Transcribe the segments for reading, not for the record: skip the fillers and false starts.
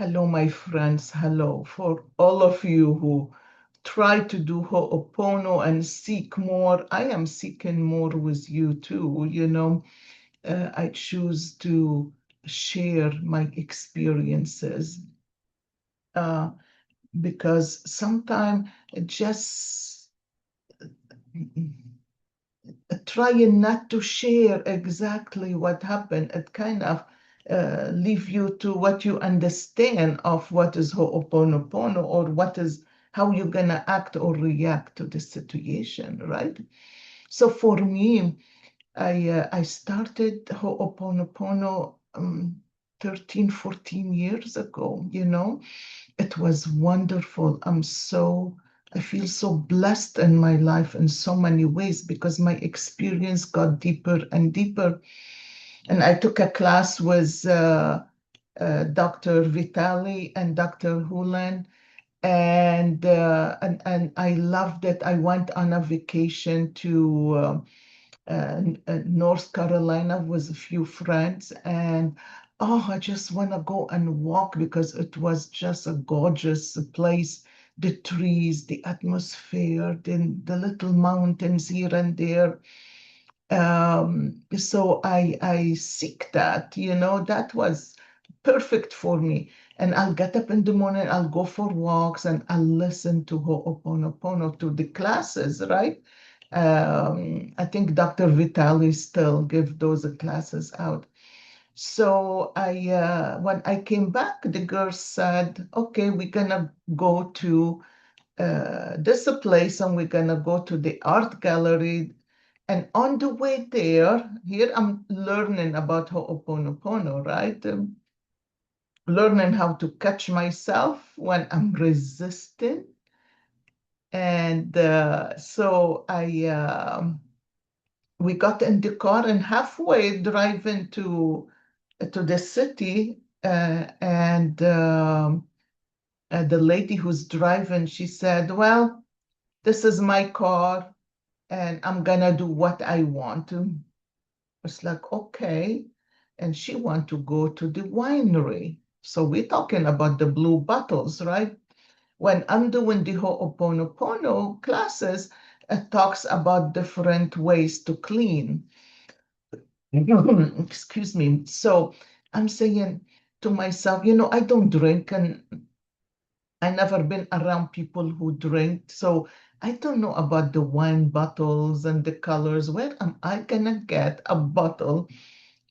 Hello, my friends. Hello. For all of you who try to do Ho'opono and seek more, I am seeking more with you too. I choose to share my experiences uh, because sometimes just trying not to share exactly what happened, it kind of leave you to what you understand of what is Ho'oponopono or how you're gonna act or react to the situation, right? So for me, I started Ho'oponopono 13, 14 years ago, It was wonderful. I feel so blessed in my life in so many ways because my experience got deeper and deeper. And I took a class with Dr. Vitali and Dr. Hulan, and I loved it. I went on a vacation to North Carolina with a few friends, and I just want to go and walk because it was just a gorgeous place. The trees, the atmosphere, the little mountains here and there. So I seek that, that was perfect for me. And I'll get up in the morning, I'll go for walks, and I'll listen to Ho'oponopono, to the classes, right? I think Dr. Vitali still give those classes out. So when I came back, the girls said, "Okay, we're gonna go to this place, and we're gonna go to the art gallery." And on the way there, here I'm learning about Ho'oponopono, right? Learning how to catch myself when I'm resisting. And so we got in the car and halfway driving to the city, and the lady who's driving, she said, "Well, this is my car, and I'm gonna do what I want to." It's like, okay. And she want to go to the winery. So we're talking about the blue bottles, right? When I'm doing the Ho'oponopono classes, it talks about different ways to clean. Excuse me. So I'm saying to myself, I don't drink, and I never been around people who drink. So I don't know about the wine bottles and the colors. Where am I gonna get a bottle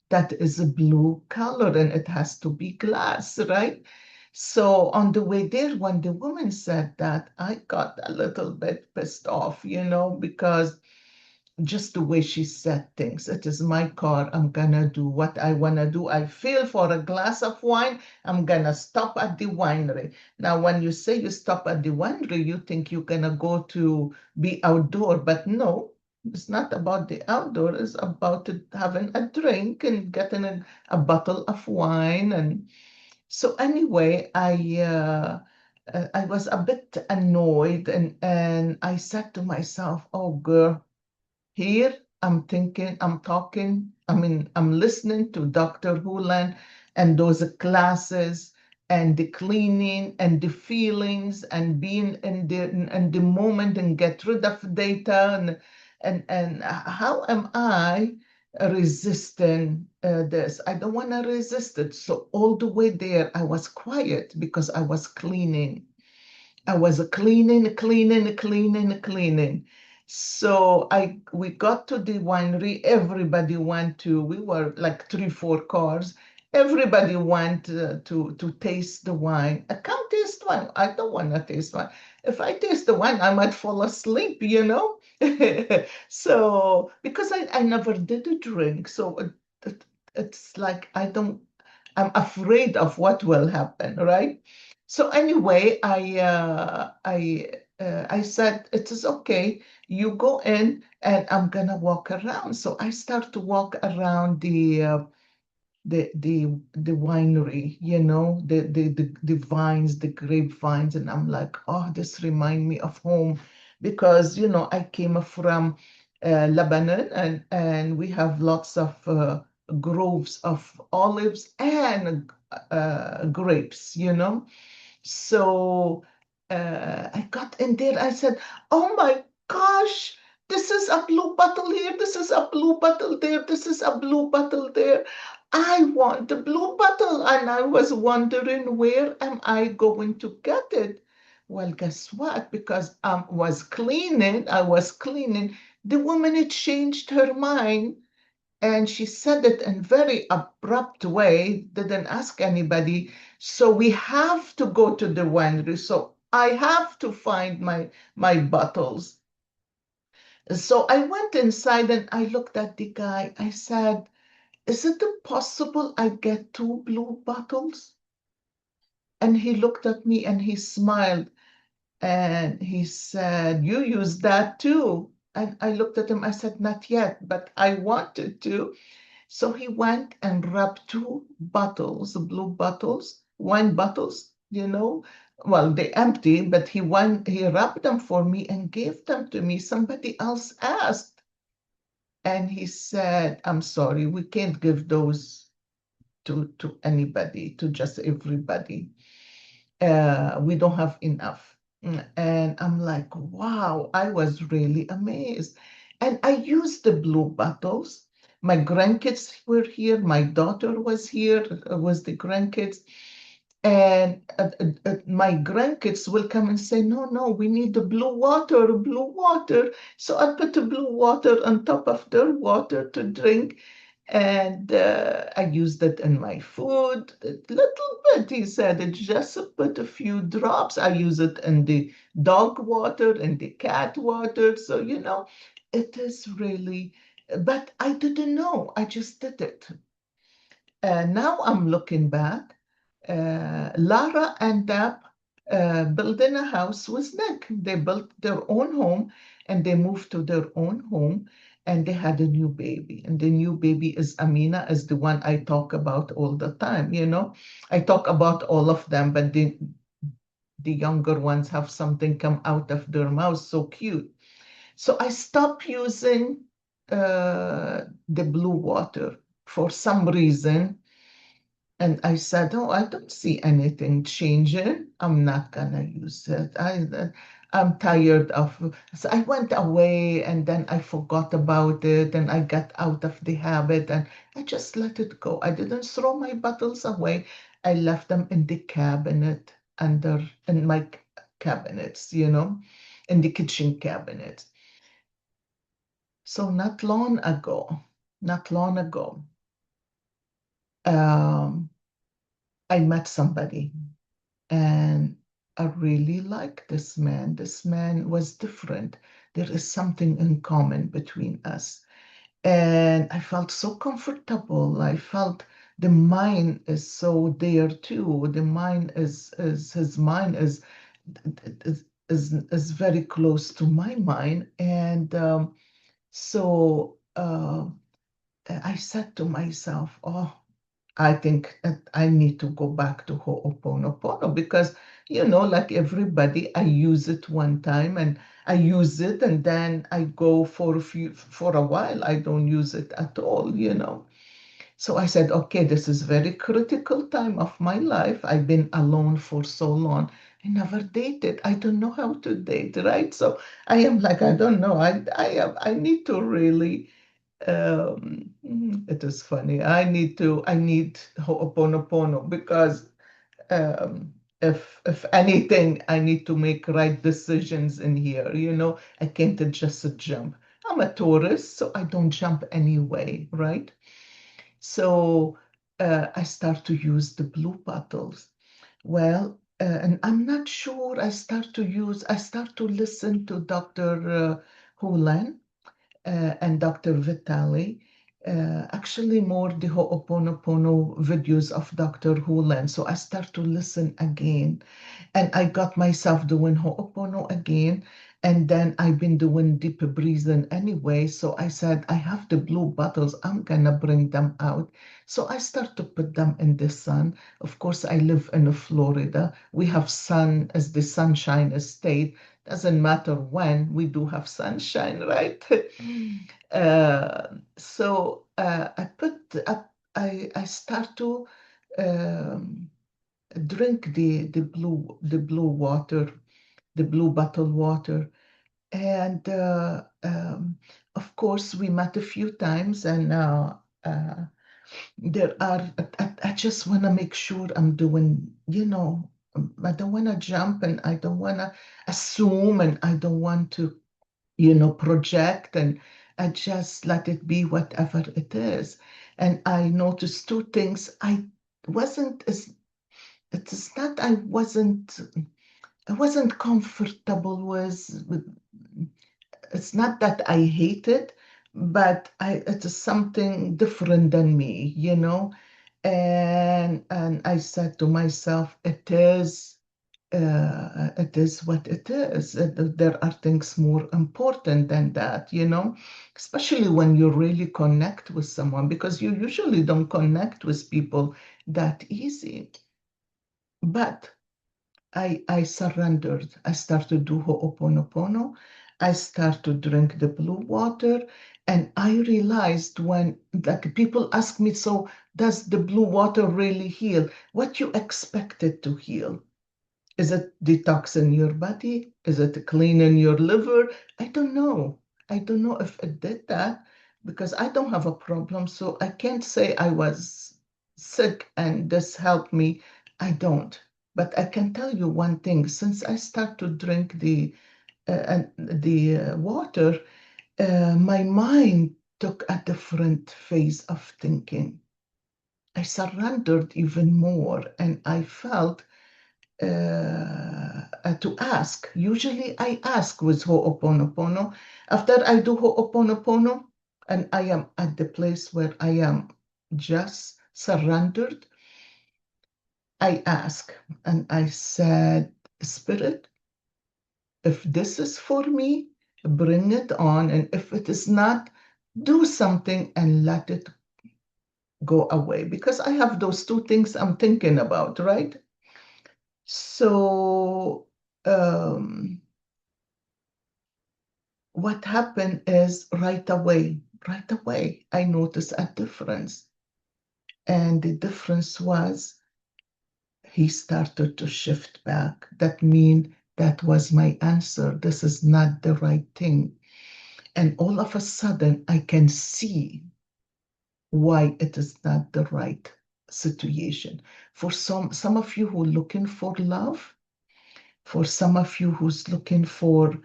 that is a blue color, and it has to be glass, right? So on the way there, when the woman said that, I got a little bit pissed off, because just the way she said things. It is my car. I'm gonna do what I wanna do. I feel for a glass of wine. I'm gonna stop at the winery. Now, when you say you stop at the winery, you think you're gonna go to be outdoor, but no, it's not about the outdoor. It's about having a drink and getting a bottle of wine. And so anyway, I was a bit annoyed, and I said to myself, "Oh, girl." Here, I'm thinking, I'm talking, I'm listening to Dr. Hulan and those classes and the cleaning and the feelings and being in the moment and get rid of data and how am I resisting this? I don't want to resist it. So all the way there, I was quiet because I was cleaning. I was cleaning, cleaning, cleaning, cleaning. So we got to the winery. Everybody went to. We were like 3, 4 cars. Everybody went to taste the wine. I can't taste wine. I don't want to taste wine. If I taste the wine, I might fall asleep. So because I never did a drink, so it's like I don't. I'm afraid of what will happen, right? So anyway, I said it is okay. You go in, and I'm gonna walk around. So I start to walk around the winery, the vines, the grapevines, and I'm like, oh, this remind me of home because I came from Lebanon, and we have lots of groves of olives and grapes, So I got in there. I said, "Oh my gosh, this is a blue bottle here. This is a blue bottle there. This is a blue bottle there. I want the blue bottle." And I was wondering, where am I going to get it? Well, guess what? Because I was cleaning. The woman had changed her mind, and she said it in very abrupt way, didn't ask anybody. So we have to go to the winery. So I have to find my bottles. So I went inside and I looked at the guy. I said, "Is it possible I get two blue bottles?" And he looked at me and he smiled and he said, "You use that too?" And I looked at him. I said, "Not yet, but I wanted to." So he went and grabbed two bottles, blue bottles, wine bottles, Well, they empty, but he wrapped them for me and gave them to me. Somebody else asked. And he said, "I'm sorry, we can't give those to anybody, to just everybody. We don't have enough." And I'm like, wow, I was really amazed. And I used the blue bottles. My grandkids were here. My daughter was here, was the grandkids. And my grandkids will come and say, "No, no, we need the blue water, blue water." So I put the blue water on top of their water to drink. And I used it in my food a little bit. He said, "It just put a few drops." I use it in the dog water and the cat water. So, it is really, but I didn't know. I just did it. Now I'm looking back. Lara ended up building a house with Nick. They built their own home and they moved to their own home and they had a new baby. And the new baby is Amina, is the one I talk about all the time. I talk about all of them, but the younger ones have something come out of their mouth, so cute. So I stopped using the blue water for some reason. And I said, "Oh, I don't see anything changing. I'm not gonna use it. I'm tired of." So I went away and then I forgot about it and I got out of the habit and I just let it go. I didn't throw my bottles away. I left them in the cabinet in my cabinets, in the kitchen cabinet. So not long ago, um, I met somebody. And I really liked this man. This man was different. There is something in common between us. And I felt so comfortable. I felt the mind is so there too. The mind is his mind is very close to my mind. And so I said to myself, "Oh, I think that I need to go back to Ho'oponopono because, like everybody, I use it one time and I use it and then I go for a while. I don't use it at all. So I said, okay, this is very critical time of my life. I've been alone for so long. I never dated. I don't know how to date, right? So I am like, I don't know. I need to really it is funny. I need Ho'oponopono because if anything, I need to make right decisions in here. I can't just jump. I'm a Taurus, so I don't jump anyway, right? So I start to use the blue bottles. Well, and I'm not sure. I start to listen to Dr. Hulan and Dr. Vitali, actually more the Ho'oponopono videos of Dr. Hulan. So I start to listen again and I got myself doing Ho'opono again. And then I've been doing deep breathing anyway. So I said, I have the blue bottles. I'm going to bring them out. So I start to put them in the sun. Of course, I live in Florida. We have sun as the sunshine state. Doesn't matter when, we do have sunshine, right? So I start to um, drink the blue water, the blue bottled water. And of course, we met a few times, and uh, there are, I just want to make sure I'm doing, I don't want to jump and I don't want to assume and I don't want to, project, and I just let it be whatever it is. And I noticed two things. Wasn't as it is not I wasn't comfortable with it's not that I hate it, but it is something different than me, and I said to myself, it is what it is. There are things more important than that, especially when you really connect with someone, because you usually don't connect with people that easy. But I surrendered. I started to do Ho'oponopono. I started to drink the blue water. And I realized when, like, people ask me, so does the blue water really heal? What you expect it to heal? Is it detoxing your body? Is it cleaning your liver? I don't know. I don't know if it did that because I don't have a problem. So I can't say I was sick and this helped me. I don't. But I can tell you one thing. Since I start to drink the water, my mind took a different phase of thinking. I surrendered even more, and I felt to ask. Usually I ask with Ho'oponopono. After I do Ho'oponopono and I am at the place where I am just surrendered, I ask and I said, Spirit, if this is for me, bring it on. And if it is not, do something and let it go away. Because I have those two things I'm thinking about, right? So, what happened is right away, I noticed a difference. And the difference was he started to shift back. That means that was my answer. This is not the right thing. And all of a sudden, I can see why it is not the right situation. For some of you who are looking for love, for some of you who's looking for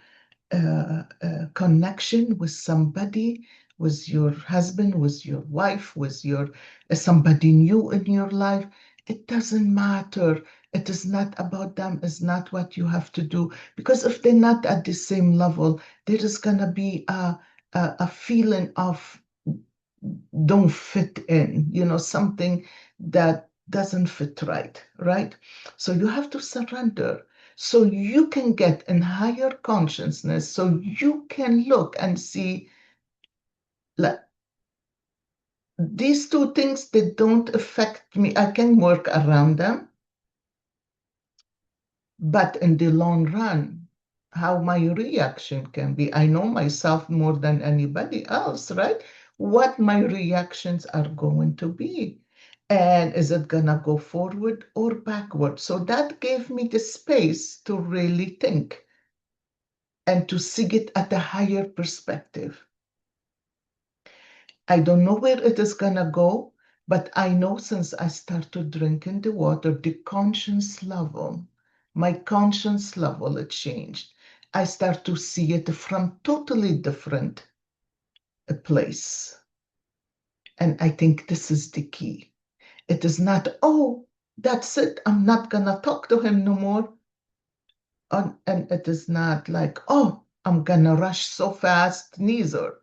connection with somebody, with your husband, with your wife, with your somebody new in your life. It doesn't matter. It is not about them. It's not what you have to do. Because if they're not at the same level, there is gonna be a feeling of don't fit in, something that doesn't fit right, right? So you have to surrender so you can get in higher consciousness, so you can look and see like these two things, they don't affect me. I can work around them, but in the long run, how my reaction can be. I know myself more than anybody else, right? What my reactions are going to be. And is it going to go forward or backward? So that gave me the space to really think and to see it at a higher perspective. I don't know where it is going to go, but I know since I started drinking the water, the conscience level, my conscience level, it changed. I start to see it from totally different place. And I think this is the key. It is not, oh, that's it. I'm not going to talk to him no more. And it is not like, oh, I'm going to rush so fast, neither.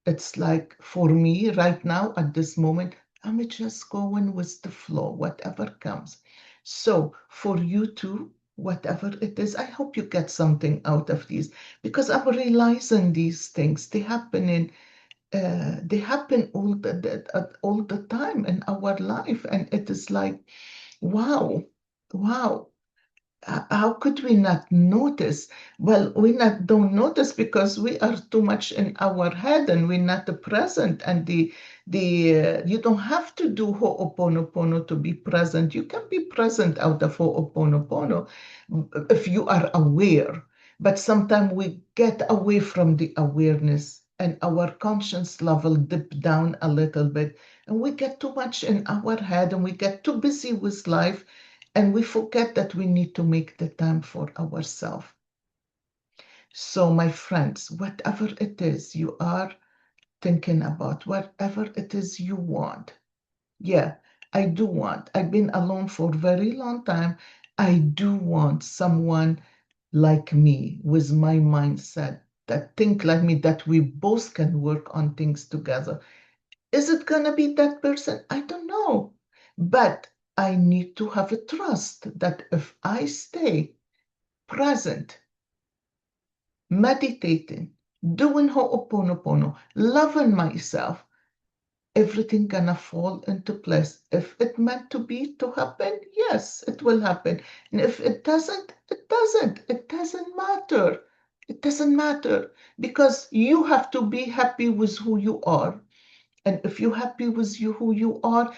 It's like for me right now at this moment, I'm just going with the flow, whatever comes. So for you too, whatever it is, I hope you get something out of these because I'm realizing these things. They happen all the time in our life, and it is like, wow, wow, how could we not notice? Well, we not don't notice because we are too much in our head and we're not present. And You don't have to do Ho'oponopono to be present. You can be present out of Ho'oponopono if you are aware. But sometimes we get away from the awareness and our conscience level dip down a little bit, and we get too much in our head and we get too busy with life, and we forget that we need to make the time for ourselves. So, my friends, whatever it is you are thinking about, whatever it is you want, yeah, I do want. I've been alone for a very long time. I do want someone like me with my mindset that think like me, that we both can work on things together. Is it gonna be that person? I don't know. But I need to have a trust that if I stay present, meditating, doing Ho'oponopono, loving myself, everything gonna fall into place. If it meant to be to happen, yes, it will happen. And if it doesn't, it doesn't. It doesn't matter. It doesn't matter because you have to be happy with who you are. And if you're happy with who you are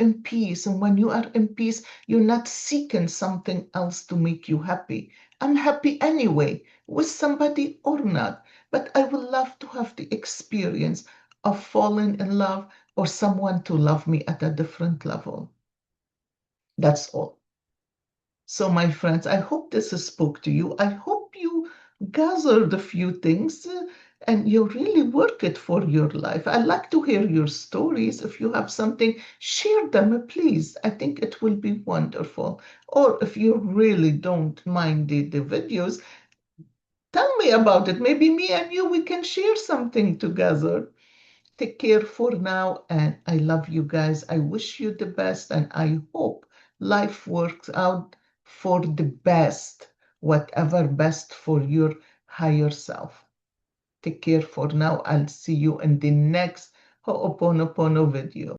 in peace. And when you are in peace, you're not seeking something else to make you happy. I'm happy anyway, with somebody or not. But I would love to have the experience of falling in love or someone to love me at a different level. That's all. So, my friends, I hope this spoke to you. I hope you gathered a few things and you really work it for your life. I'd like to hear your stories. If you have something, share them, please. I think it will be wonderful. Or if you really don't mind the videos, tell me about it. Maybe me and you, we can share something together. Take care for now, and I love you guys. I wish you the best, and I hope life works out for the best, whatever best for your higher self. Take care for now. I'll see you in the next Ho'oponopono video.